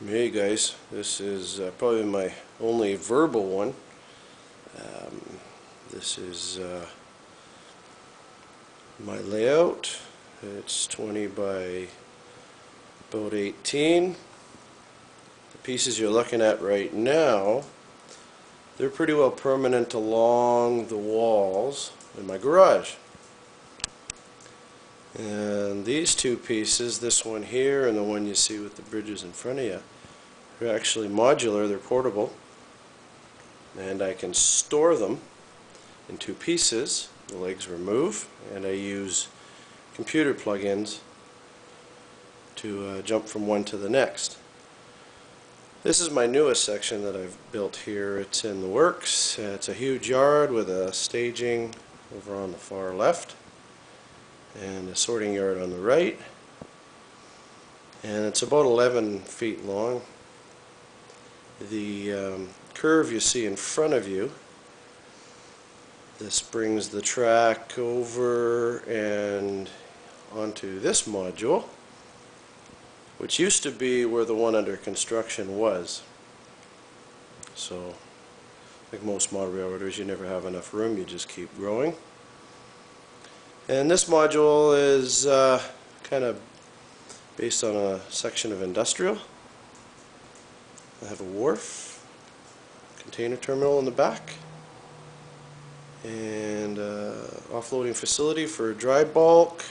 Hey guys, this is probably my only verbal one. This is my layout. It's 20 by about 18. The pieces you're looking at right now, they're pretty well permanent along the walls in my garage. And these two pieces, this one here and the one you see with the bridges in front of you, they're actually modular, they're portable, and I can store them in two pieces. The legs remove, and I use computer plugins to jump from one to the next. This is my newest section that I've built here. It's in the works. It's a huge yard with a staging over on the far left and a sorting yard on the right, and it's about 11 feet long. The curve you see in front of you, this brings the track over and onto this module, which used to be where the one under construction was. So, like most model railroaders, you never have enough room, you just keep growing. And this module is kind of based on a section of industrial. I have a wharf, container terminal in the back, and offloading facility for dry bulk,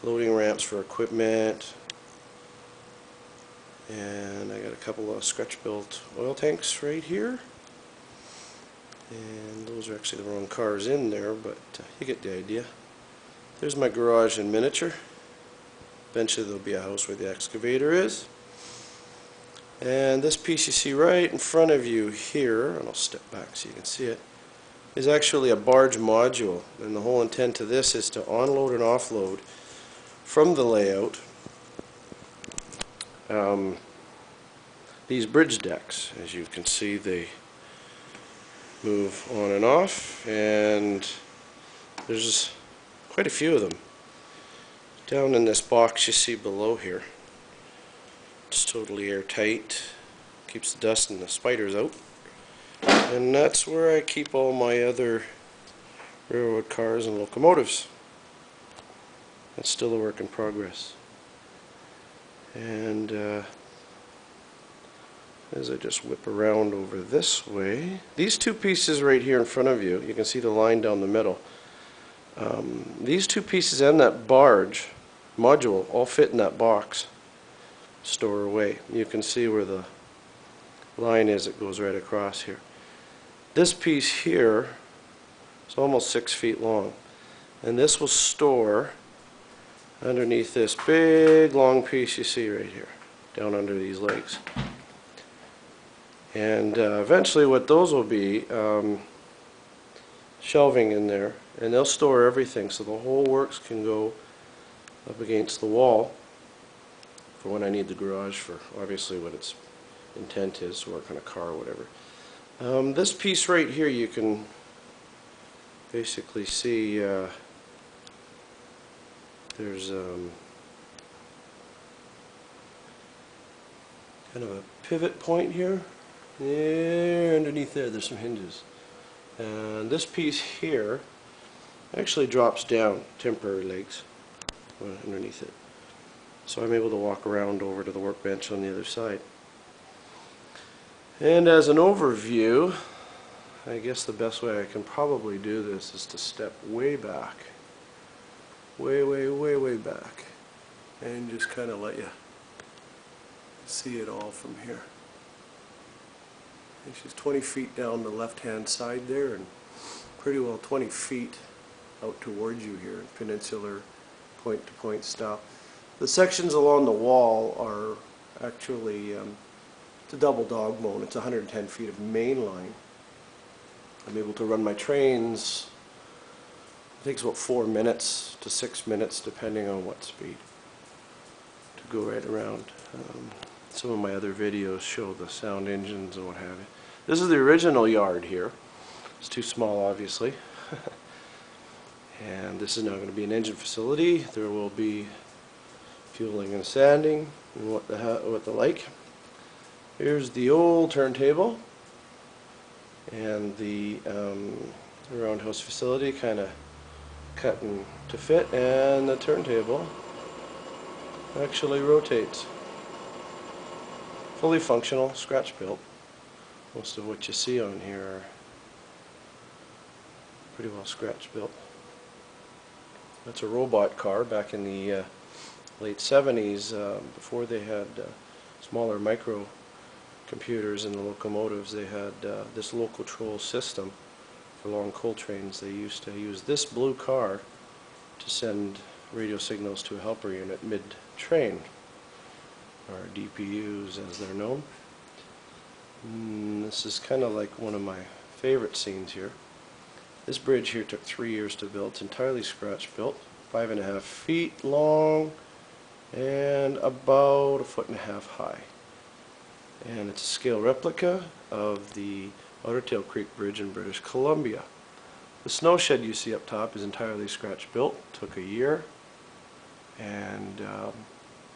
loading ramps for equipment, and I got a couple of Scratchbuilt oil tanks right here. And those are actually the wrong cars in there, but you get the idea. There's my garage in miniature. Eventually there'll be a house where the excavator is. And this piece you see right in front of you here, and I'll step back so you can see it, is actually a barge module. And the whole intent of this is to onload and offload from the layout these bridge decks. As you can see, they move on and off, and there's quite a few of them. Down in this box you see below here, it's totally airtight, keeps the dust and the spiders out, and that's where I keep all my other railroad cars and locomotives. That's still a work in progress. And as I just whip around over this way, these two pieces right here in front of you, you can see the line down the middle. These two pieces and that barge module all fit in that box, store away. You can see where the line is, it goes right across here. This piece here is almost 6 feet long, and this will store underneath this big long piece you see right here, down under these legs. And eventually what those will be, shelving in there, and they'll store everything, so the whole works can go up against the wall for when I need the garage, for obviously what its intent is, to work on a car or whatever. This piece right here you can basically see there's kind of a pivot point here. There, underneath there's some hinges. And this piece here actually drops down, temporary legs underneath it. So I'm able to walk around over to the workbench on the other side. And as an overview, I guess the best way I can probably do this is to step way back. Way back. And just kind of let you see it all from here. And she's 20 feet down the left-hand side there, and pretty well 20 feet out towards you here, peninsular point-to-point style. The sections along the wall are actually it's a double dog bone. It's 110 feet of main line. I'm able to run my trains. It takes about 4 minutes to 6 minutes, depending on what speed, to go right around. Some of my other videos show the sound engines and what have you. This is the original yard here. It's too small, obviously. And this is now going to be an engine facility. There will be fueling and sanding and what the like. Here's the old turntable, and the roundhouse facility kind of cut to fit, and the turntable actually rotates. Fully functional, scratch built. Most of what you see on here are pretty well scratch built. That's a robot car. Back in the late 70s, before they had smaller micro computers in the locomotives, they had this locotrol system for long coal trains. They used to use this blue car to send radio signals to a helper unit mid-train, or DPUs as they're known. This is kind of like one of my favorite scenes here. This bridge here took 3 years to build. It's entirely scratch built, 5.5 feet long and about 1.5 feet high. And it's a scale replica of the Otter Tail Creek Bridge in British Columbia. The snowshed you see up top is entirely scratch built, took a year, and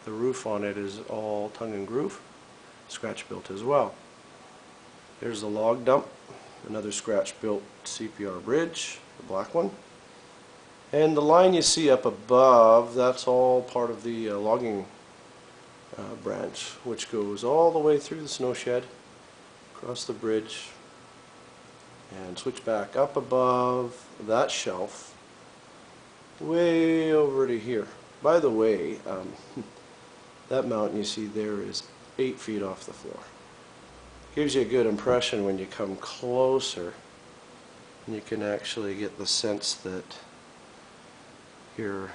the roof on it is all tongue and groove, scratch built as well. There's the log dump, another scratch built CPR bridge, the black one. And the line you see up above, that's all part of the logging branch, which goes all the way through the snowshed, across the bridge, and switch back up above that shelf, way over to here. By the way, that mountain you see there is 8 feet off the floor. Gives you a good impression when you come closer, and you can actually get the sense that you're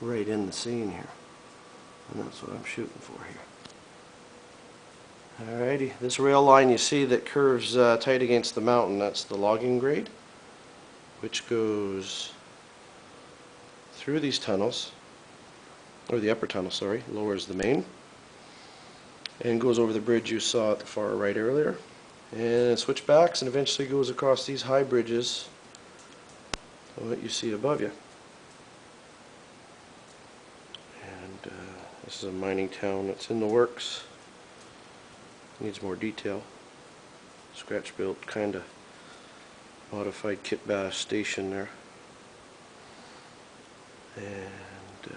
right in the scene here. And that's what I'm shooting for here. Alrighty, this rail line you see that curves tight against the mountain, that's the logging grade, which goes through these tunnels, or the upper tunnel, sorry, lowers the main, and goes over the bridge you saw at the far right earlier, and switchbacks, and eventually goes across these high bridges that you see above you. And this is a mining town that's in the works. Needs more detail. Scratch built, kind of modified kit bash station there. And